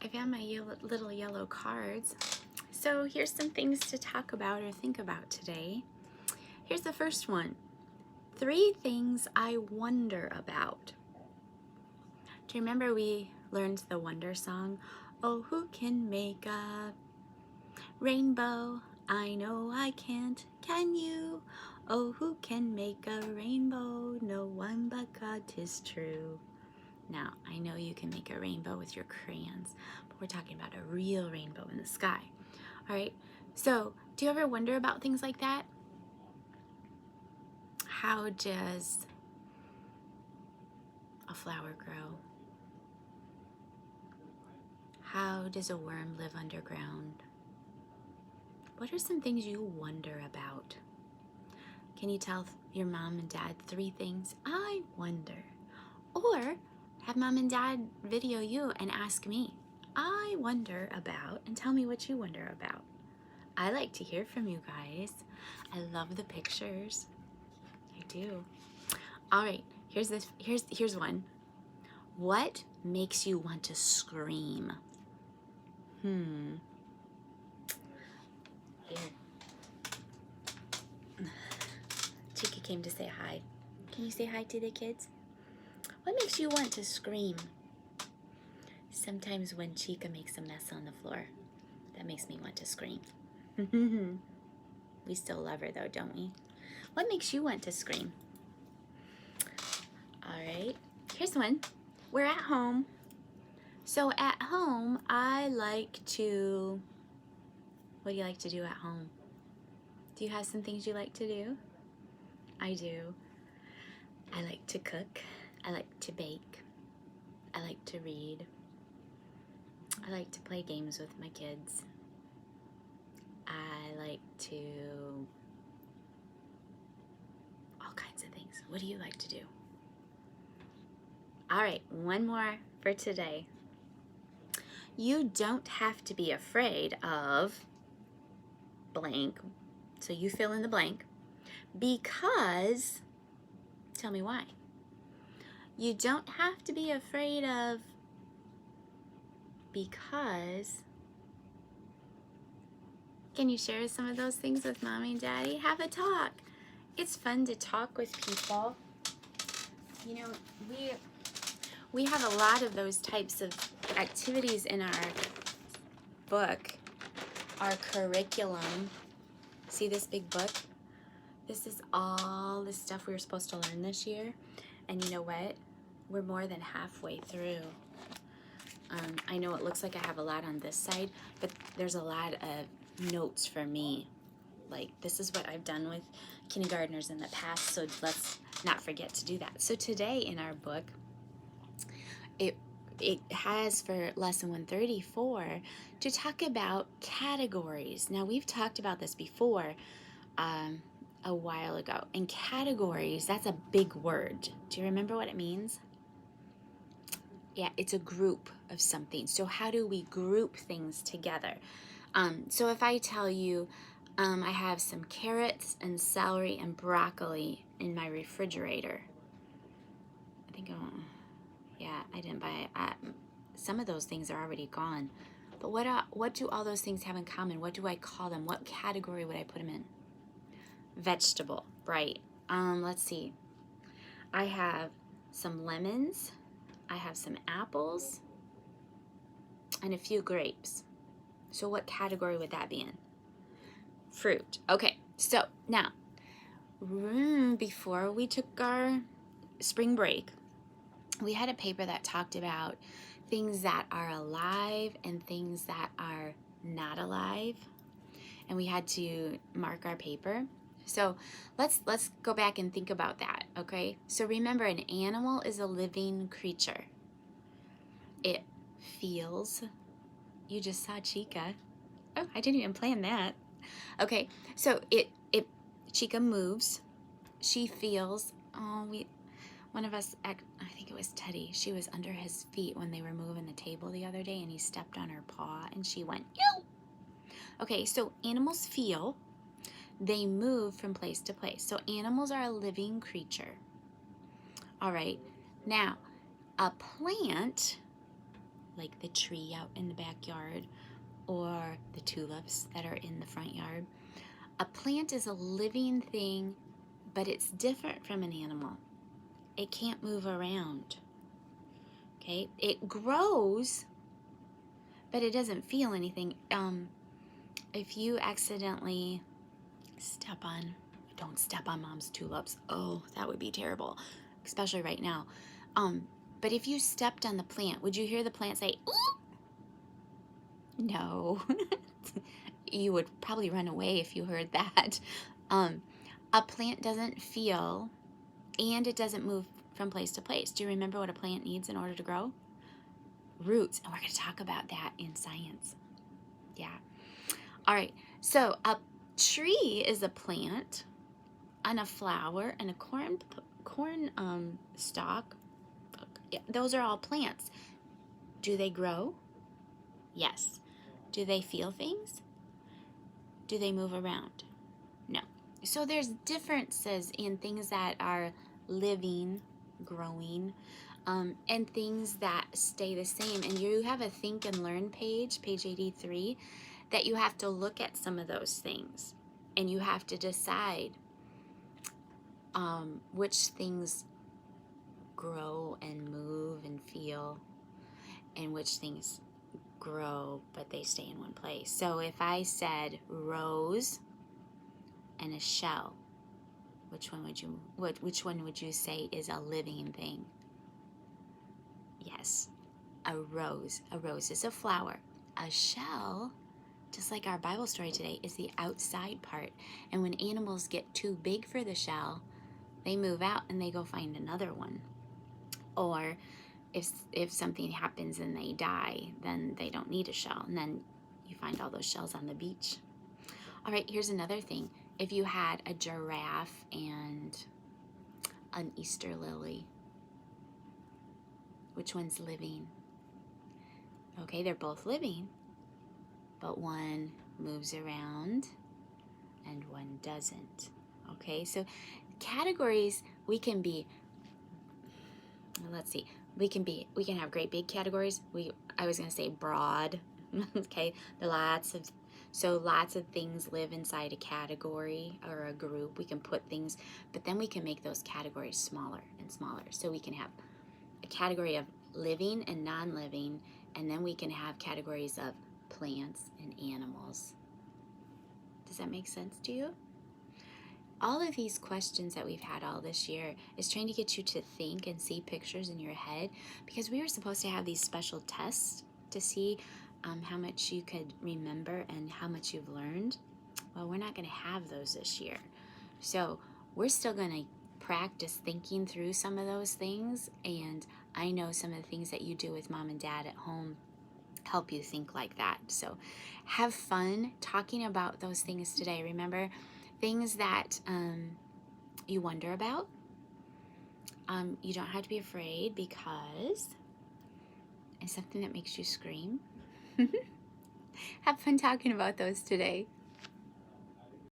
I found my little yellow cards. So here's some things to talk about or think about today. Here's the first one. 3 things I wonder about. Do you remember we learned the Wonder song? Oh, who can make a rainbow? I know I can't, can you? Oh, who can make a rainbow? No one but God, 'tis true. Now, I know you can make a rainbow with your crayons, but we're talking about a real rainbow in the sky. All right, so do you ever wonder about things like that? How does a flower grow? How does a worm live underground? What are some things you wonder about? Can you tell your mom and dad 3 things I wonder? Or have mom and dad video you and ask me, I wonder about, and tell me what you wonder about. I like to hear from you guys. I love the pictures. I do. All right, here's one. What makes you want to scream? Here. Chica came to say hi. Can you say hi to the kids? What makes you want to scream? Sometimes when Chica makes a mess on the floor, that makes me want to scream. We still love her though, don't we? What makes you want to scream? All right, here's one. We're at home. So at home, I like to, what do you like to do at home? Do you have some things you like to do? I do. I like to cook. I like to bake. I like to read. I like to play games with my kids. I like to, all kinds of things. What do you like to do? All right, one more for today. You don't have to be afraid of blank, so you fill in the blank, because, tell me why. You don't have to be afraid of because, can you share some of those things with mommy and daddy? Have a talk. It's fun to talk with people. You know, we have a lot of those types of activities in our book, our curriculum. See this big book? This is all the stuff we were supposed to learn this year. And you know what? We're more than halfway through. I know it looks like I have a lot on this side, but there's a lot of notes for me. Like, this is what I've done with kindergartners in the past, so let's not forget to do that. So today in our book, it has for lesson 134 to talk about categories. Now, we've talked about this before a while ago. And categories, that's a big word. Do you remember what it means? Yeah, it's a group of something. So how do we group things together? So if I tell you I have some carrots and celery and broccoli in my refrigerator. I think, yeah, I didn't buy it. Some of those things are already gone. But what do all those things have in common? What do I call them? What category would I put them in? Vegetable, right. Let's see. I have some lemons. I have some apples. And a few grapes. So what category would that be in? Fruit. Okay, so now, before we took our spring break, we had a paper that talked about things that are alive and things that are not alive. And we had to mark our paper. So let's go back and think about that, okay? So remember, an animal is a living creature. It feels. You just saw Chica. Oh, I didn't even plan that. Okay, so Chica moves. She feels. Oh, one of us, I think it was Teddy, she was under his feet when they were moving the table the other day, and he stepped on her paw, and she went, ew! Okay, so animals feel. They move from place to place. So animals are a living creature. All right, now, a plant like the tree out in the backyard or the tulips that are in the front yard. A plant is a living thing, but it's different from an animal. It can't move around. Okay? It grows, but it doesn't feel anything. If you accidentally don't step on Mom's tulips. Oh, that would be terrible, especially right now. But if you stepped on the plant, would you hear the plant say, "Ooh"? No. You would probably run away if you heard that. A plant doesn't feel, and it doesn't move from place to place. Do you remember what a plant needs in order to grow? Roots. And we're going to talk about that in science. Yeah. All right. So a tree is a plant, and a flower, and a corn stalk. Those are all plants. Do they grow? Yes. Do they feel things? Do they move around? No. So there's differences in things that are living, growing, and things that stay the same. And you have a Think and Learn page 83, that you have to look at some of those things. And you have to decide which things grow and move and feel, and which things grow but they stay in one place. So if I said rose and a shell, which one would you say is a living thing? Yes, a rose. A rose is a flower. A shell, just like our Bible story today, is the outside part. And when animals get too big for the shell, they move out and they go find another one. Or if something happens and they die, then they don't need a shell. And then you find all those shells on the beach. All right, here's another thing. If you had a giraffe and an Easter lily, which one's living? Okay, they're both living, but one moves around and one doesn't. Okay, so categories, we can have great big categories. I was going to say broad. Okay, lots of things live inside a category or a group. We can put things, but then we can make those categories smaller and smaller. So we can have a category of living and non-living, and then we can have categories of plants and animals. Does that make sense to you? All of these questions that we've had all this year is trying to get you to think and see pictures in your head, because we were supposed to have these special tests to see how much you could remember and how much you've learned. Well, we're not going to have those this year. So we're still going to practice thinking through some of those things, and I know some of the things that you do with Mom and Dad at home help you think like that. So have fun talking about those things today. Remember, things that you wonder about, you don't have to be afraid, because it's something that makes you scream. Have fun talking about those today.